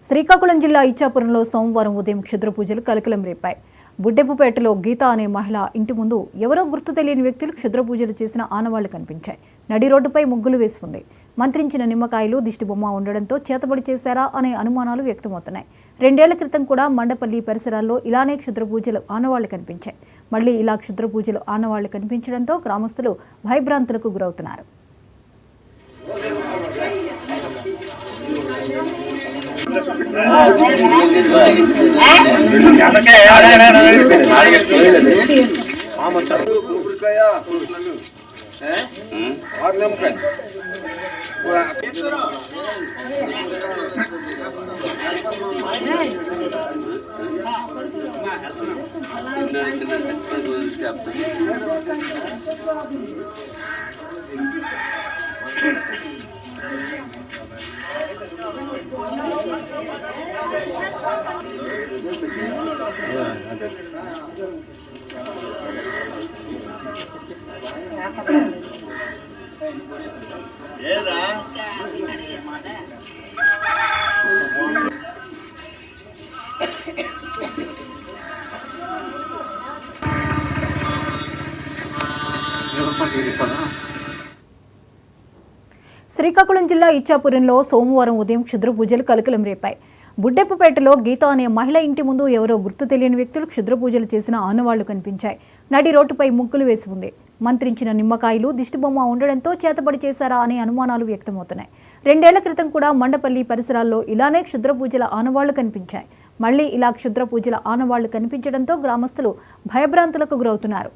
శ్రీకాకుళం జిల్లా ఇచ్చాపురంలో సోమవారం ఉదయం క్షుద్ర పూజలు కలకలం రేపాయి. బుడ్డెప్పుపేటలో గీత అనే మహిళ ఇంటి ముందు ఎవరో గుర్తు తెలియని వ్యక్తులు క్షుద్ర పూజలు చేసిన ఆనవాళ్లు కనిపించాయి. నడి రోడ్డుపై ముగ్గులు వేసి ఉంది. మంత్రించిన నిమ్మకాయలు దిష్టిబొమ్మ ఉండడంతో చేతబడి చేశారా అనే అనుమానాలు వ్యక్తమవుతున్నాయి. 2 ఏళ్ల క్రితం కూడా మండపల్లి పరిసరాల్లో ఇలానే క్షుద్ర పూజలు ఆనవాళ్లు కనిపించాయి. మళ్లీ ఇలా క్షుద్ర పూజలు ఆనవాళ్లు కనిపించడంతో గ్రామస్తులు భయభ్రాంతులకు గురవుతున్నారు. శ్రీకాకుళం జిల్లా ఇచ్చాపురంలో సోమవారం ఉదయం క్షుద్ర పూజలు కలకలం రేపాయి. బుడ్డెప్పుపేటలో గీత అనే మహిళ ఇంటి ముందు ఎవరో గుర్తు తెలియని వ్యక్తులు క్షుద్ర పూజలు చేసిన ఆనవాళ్లు కనిపించాయి. నడి రోడ్డుపై ముగ్గులు వేసి ఉంది. మంత్రించిన నిమ్మకాయలు దిష్టిబొమ్మ ఉండడంతో చేతబడి చేశారా అనే అనుమానాలు వ్యక్తమవుతున్నాయి. 2 ఏళ్ల క్రితం కూడా మండపల్లి పరిసరాల్లో ఇలానే క్షుద్ర పూజల ఆనవాళ్లు కనిపించాయి. మళ్లీ ఇలా క్షుద్ర పూజల ఆనవాళ్లు కనిపించడంతో గ్రామస్తులు భయభ్రాంతులకు గురవుతున్నారు.